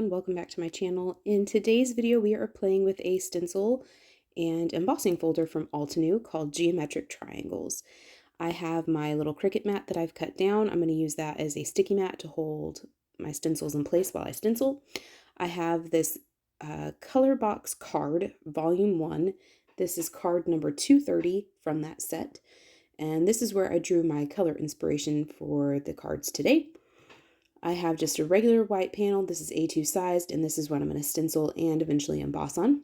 everyone, welcome back to my channel. In today's video we are playing with a stencil and embossing folder from Altenew called Geometric Triangles. I have my little Cricut mat that I've cut down. I'm going to use that as a sticky mat to hold my stencils in place while I stencil. I have this color box card, volume 1. This is card number 230 from that set, and this is where I drew my color inspiration for the cards today. I have just a regular white panel. This is A2 sized, and this is what I'm going to stencil and eventually emboss on.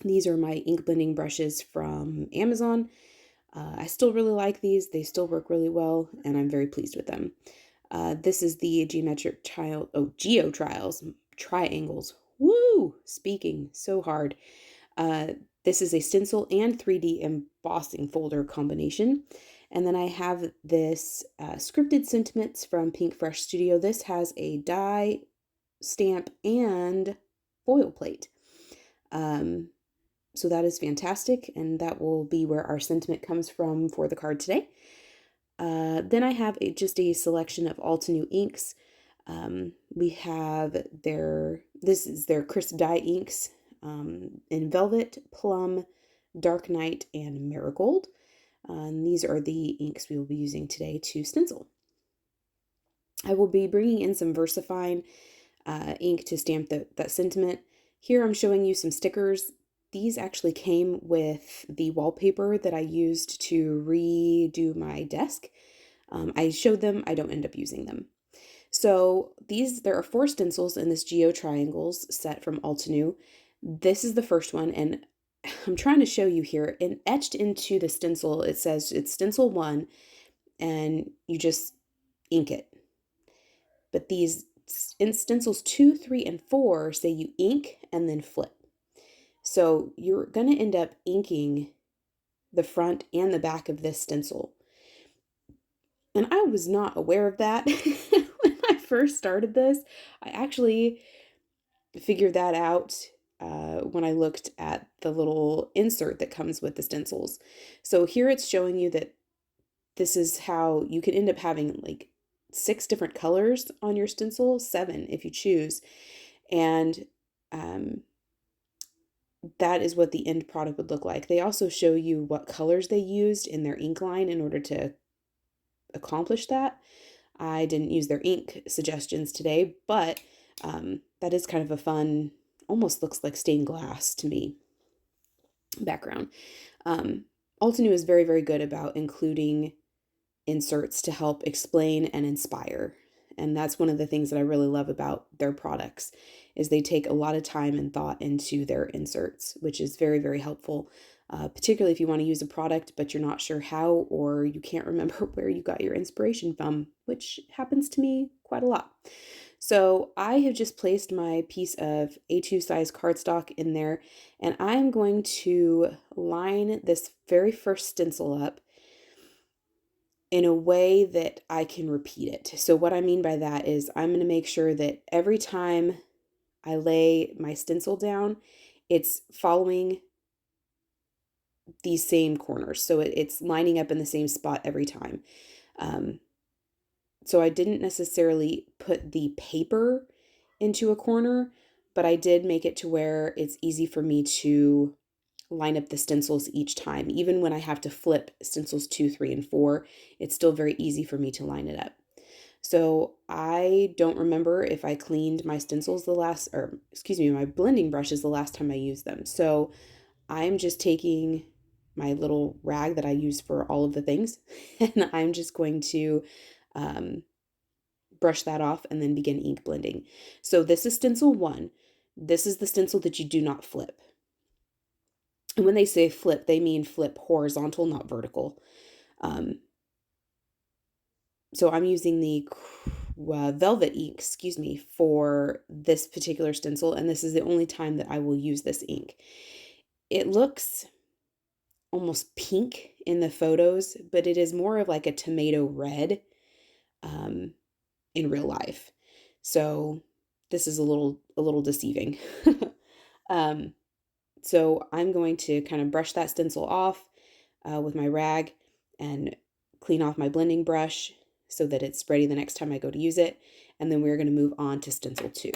These are my ink blending brushes from Amazon. I still really like these. They still work really well, and I'm very pleased with them. This is the Geo Triangles. Woo! Speaking so hard. This is a stencil and 3D embossing folder combination. And then I have this Scripted Sentiments from PinkFresh Studio. This has a die, stamp, and foil plate. So that is fantastic, and that will be where our sentiment comes from for the card today. Then I have just a selection of Altenew inks. We have this is their crisp dye inks in Velvet, Plum, Dark Night, and Marigold. And these are the inks we will be using today to stencil. I will be bringing in some Versafine ink to stamp that sentiment. Here I'm showing you some stickers. These actually came with the wallpaper that I used to redo my desk. I showed them, I don't end up using them. So there are 4 stencils in this Geo Triangles set from Altenew. This is the first one, and I'm trying to show you here, and etched into the stencil, it says it's stencil 1, and you just ink it. But these in stencils 2, 3, and 4 say you ink and then flip. So you're going to end up inking the front and the back of this stencil. And I was not aware of that when I first started this. I actually figured that out when I looked at the little insert that comes with the stencils. So here it's showing you that this is how you can end up having like 6 different colors on your stencil, 7 if you choose. And that is what the end product would look like. They also show you what colors they used in their ink line in order to accomplish that. I didn't use their ink suggestions today, but that is kind of a fun, almost looks like stained glass to me, background. Altenew is very, very good about including inserts to help explain and inspire. And that's one of the things that I really love about their products, is they take a lot of time and thought into their inserts, which is very, very helpful, particularly if you want to use a product, but you're not sure how, or you can't remember where you got your inspiration from, which happens to me quite a lot. So I have just placed my piece of A2 size cardstock in there, and I'm going to line this very first stencil up in a way that I can repeat it. So what I mean by that is I'm going to make sure that every time I lay my stencil down, it's following these same corners. So it's lining up in the same spot every time. So I didn't necessarily put the paper into a corner, but I did make it to where it's easy for me to line up the stencils each time. Even when I have to flip stencils 2, 3, and 4, it's still very easy for me to line it up. So I don't remember if I cleaned my stencils my blending brushes the last time I used them. So I'm just taking my little rag that I use for all of the things, and I'm just going to brush that off and then begin ink blending. So this is stencil 1. This is the stencil that you do not flip. And when they say flip, they mean flip horizontal, not vertical. So I'm using the Velvet ink, for this particular stencil, and this is the only time that I will use this ink. It looks almost pink in the photos, but it is more of like a tomato red in real life. So this is a little deceiving. So I'm going to kind of brush that stencil off with my rag and clean off my blending brush so that it's ready the next time I go to use it. And then we're going to move on to stencil 2.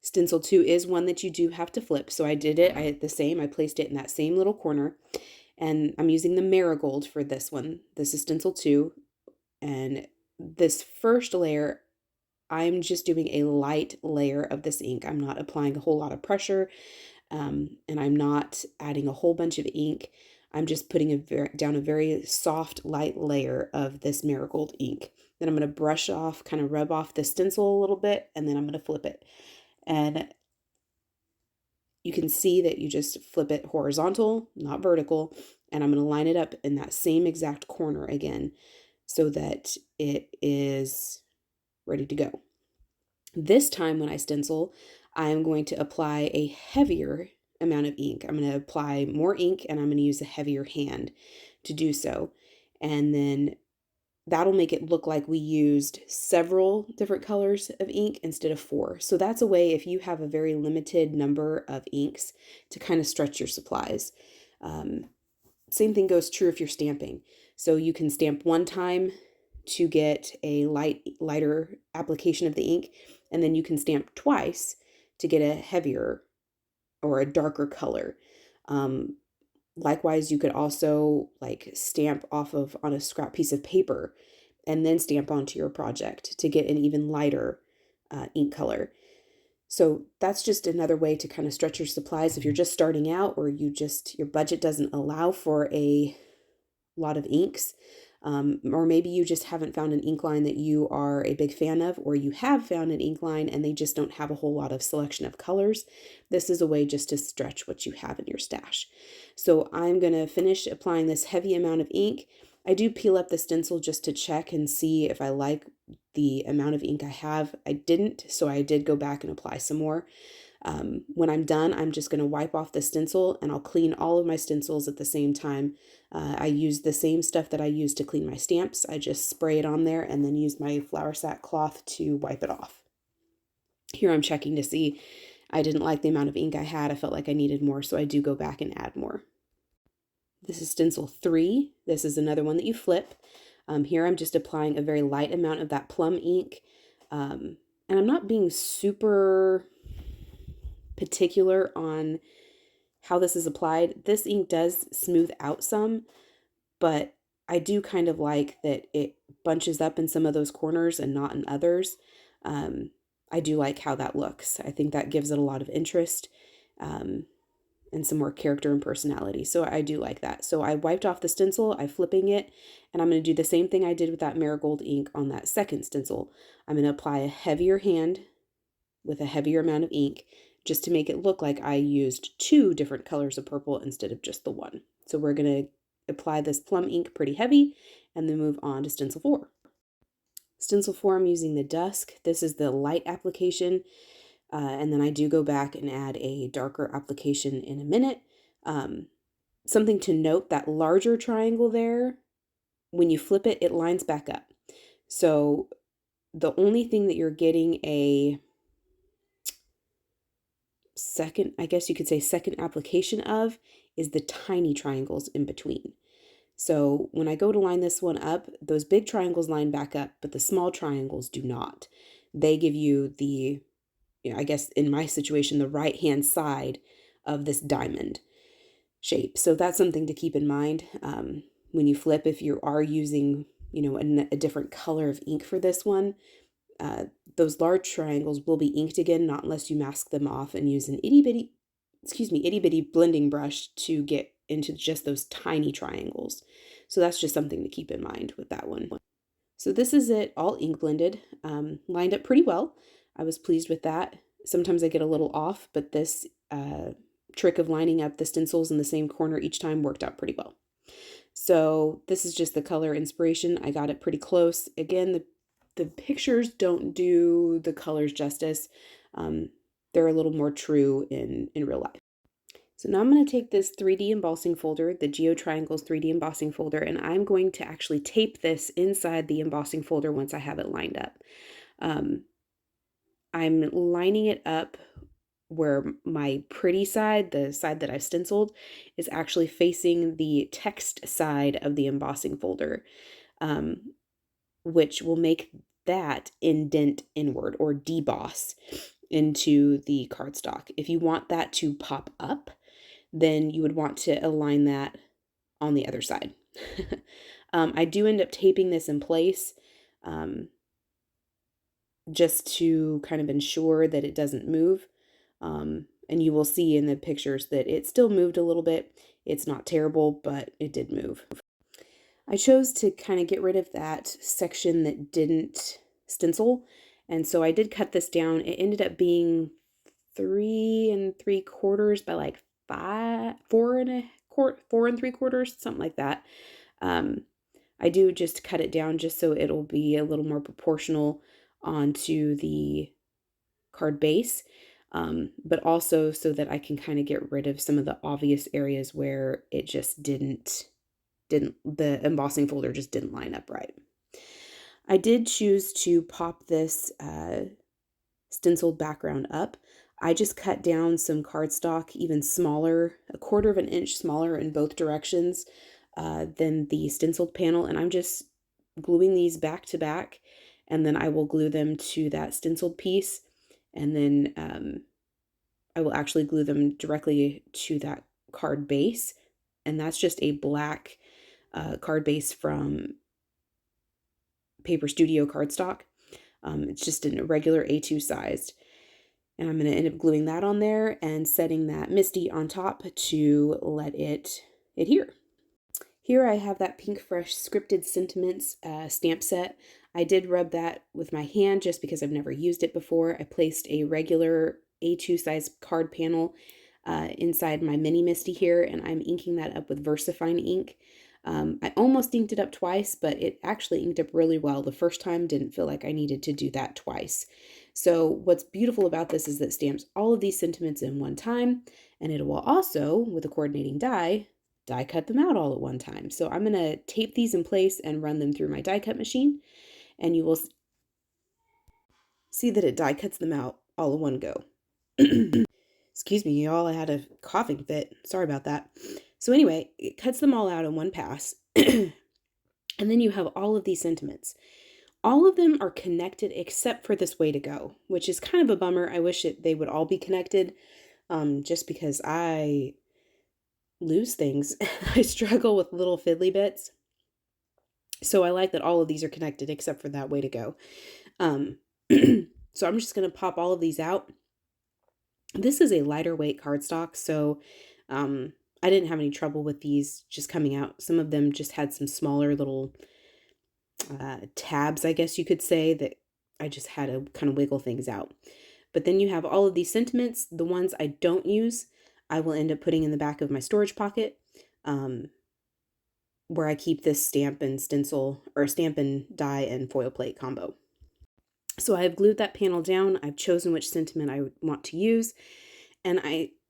Stencil 2 is one that you do have to flip. So I did it, I did the same, I placed it in that same little corner. And I'm using the marigold for this one. This is Stencil 2. And this first layer, I'm just doing a light layer of this ink. I'm not applying a whole lot of pressure, and I'm not adding a whole bunch of ink. I'm just putting down a very soft, light layer of this marigold ink. Then I'm going to brush off, kind of rub off the stencil a little bit, and then I'm going to flip it. And you can see that you just flip it horizontal, not vertical, and I'm going to line it up in that same exact corner again so that it is ready to go. This time when I stencil, I'm going to apply a heavier amount of ink. I'm going to apply more ink and I'm going to use a heavier hand to do so. And then that'll make it look like we used several different colors of ink instead of 4. So that's a way, if you have a very limited number of inks, to kind of stretch your supplies. Same thing goes true if you're stamping. So you can stamp one time to get a lighter application of the ink, and then you can stamp twice to get a heavier or a darker color. Likewise, you could also like stamp on a scrap piece of paper and then stamp onto your project to get an even lighter ink color. So that's just another way to kind of stretch your supplies if you're just starting out, or your budget doesn't allow for a lot of inks. Or maybe you just haven't found an ink line that you are a big fan of, or you have found an ink line and they just don't have a whole lot of selection of colors. This is a way just to stretch what you have in your stash. So I'm going to finish applying this heavy amount of ink. I do peel up the stencil just to check and see if I like the amount of ink I have. I didn't, so I did go back and apply some more. When I'm done, I'm just going to wipe off the stencil and I'll clean all of my stencils at the same time. I use the same stuff that I use to clean my stamps. I just spray it on there and then use my flour sack cloth to wipe it off. Here I'm checking to see I didn't like the amount of ink I had. I felt like I needed more, so I do go back and add more. This is Stencil 3. This is another one that you flip. Here I'm just applying a very light amount of that plum ink. And I'm not being super particular on how this is applied. This ink does smooth out some, but I do kind of like that it bunches up in some of those corners and not in others. I do like how that looks. I think that gives it a lot of interest and some more character and personality. So I do like that. So I wiped off the stencil, I'm flipping it, and I'm going to do the same thing I did with that marigold ink on that second stencil. I'm going to apply a heavier hand with a heavier amount of ink just to make it look like I used 2 different colors of purple instead of just the one. So we're going to apply this plum ink pretty heavy and then move on to Stencil 4. Stencil 4, I'm using the Dusk. This is the light application, and then I do go back and add a darker application in a minute. Something to note, that larger triangle there, when you flip it, it lines back up. So the only thing that you're getting a second, I guess you could say second application of, is the tiny triangles in between. So when I go to line this one up, those big triangles line back up, but the small triangles do not. They give you the, I guess in my situation, the right-hand side of this diamond shape. So that's something to keep in mind when you flip. If you are using, a different color of ink for this one, those large triangles will be inked again, not unless you mask them off and use an itty bitty blending brush to get into just those tiny triangles. So that's just something to keep in mind with that one. So this is it, all ink blended, lined up pretty well. I was pleased with that. Sometimes I get a little off, but this trick of lining up the stencils in the same corner each time worked out pretty well. So this is just the color inspiration. I got it pretty close. Again, the pictures don't do the colors justice. They're a little more true in real life. So now I'm going to take this 3D embossing folder, the Geo Triangles 3D embossing folder, and I'm going to actually tape this inside the embossing folder once I have it lined up. I'm lining it up where my pretty side, the side that I've stenciled, is actually facing the text side of the embossing folder, which will make that indent inward or deboss. into the cardstock. If you want that to pop up, then you would want to align that on the other side. I do end up taping this in place just to kind of ensure that it doesn't move. And you will see in the pictures that it still moved a little bit. It's not terrible, but it did move. I chose to kind of get rid of that section that didn't stencil, and so I did cut this down. It ended up being 3 3/4 by like 4 3/4, something like that. I do just cut it down just so it'll be a little more proportional onto the card base, but also so that I can kind of get rid of some of the obvious areas where it just didn't the embossing folder just didn't line up right. I did choose to pop this stenciled background up. I just cut down some cardstock even smaller, 1/4 of an inch smaller in both directions than the stenciled panel, and I'm just gluing these back to back, and then I will glue them to that stenciled piece, and then I will actually glue them directly to that card base, and that's just a black card base from Paper Studio cardstock. It's just in a regular A2 sized. And I'm going to end up gluing that on there and setting that Misty on top to let it adhere. Here I have that PinkFresh Scripted Sentiments stamp set. I did rub that with my hand just because I've never used it before. I placed a regular A2 size card panel inside my mini Misty here, and I'm inking that up with Versafine ink. I almost inked it up twice, but it actually inked up really well. The first time didn't feel like I needed to do that twice. So what's beautiful about this is that it stamps all of these sentiments in one time, and it will also, with a coordinating die cut them out all at one time. So I'm going to tape these in place and run them through my die cut machine, and you will see that it die cuts them out all in one go. Excuse me, y'all, I had a coughing fit. Sorry about that. So anyway, it cuts them all out in one pass. And then you have all of these sentiments. All of them are connected except for this way to go, which is kind of a bummer. I wish they would all be connected, just because I lose things. I struggle with little fiddly bits. So I like that all of these are connected except for that way to go. So I'm just going to pop all of these out. This is a lighter weight cardstock, so I didn't have any trouble with these just coming out. Some of them just had some smaller little tabs, I guess you could say, that I just had to kind of wiggle things out. But then you have all of these sentiments. The ones I don't use, I will end up putting in the back of my storage pocket, where I keep this stamp and stencil, or stamp and die and foil plate combo. So I have glued that panel down. I've chosen which sentiment I want to use, and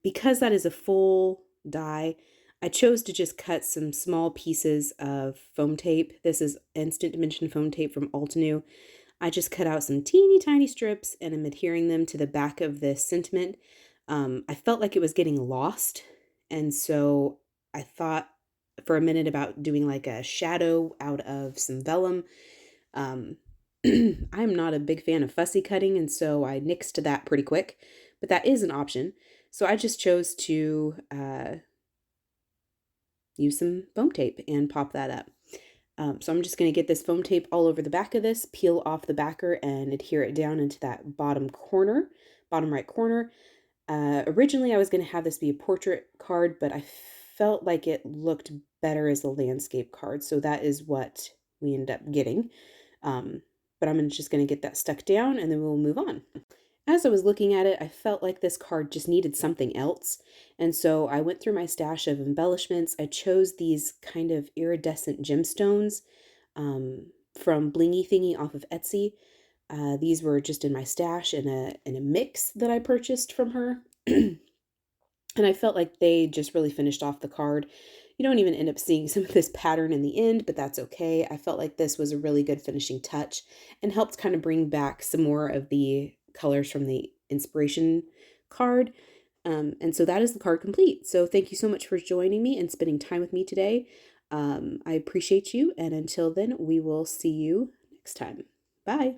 because that is a full die, I chose to just cut some small pieces of foam tape. This is Instant Dimension foam tape from Altenew. I just cut out some teeny tiny strips and I'm adhering them to the back of this sentiment. I felt like it was getting lost, and so I thought for a minute about doing like a shadow out of some vellum. I'm not a big fan of fussy cutting, and so I nixed that pretty quick, but that is an option. So I just chose to use some foam tape and pop that up. So I'm just going to get this foam tape all over the back of this, peel off the backer, and adhere it down into that bottom right corner. Originally I was going to have this be a portrait card, but I felt like it looked better as a landscape card, so that is what we ended up getting. But I'm just going to get that stuck down and then we'll move on. As I was looking at it, I felt like this card just needed something else, and so I went through my stash of embellishments. I chose these kind of iridescent gemstones from Blingee Thingee off of Etsy. These were just in my stash in a mix that I purchased from her, and I felt like they just really finished off the card. You don't even end up seeing some of this pattern in the end, but that's okay. I felt like this was a really good finishing touch and helped kind of bring back some more of the colors from the inspiration card. And so that is the card complete. So thank you so much for joining me and spending time with me today. I appreciate you. And until then, we will see you next time. Bye.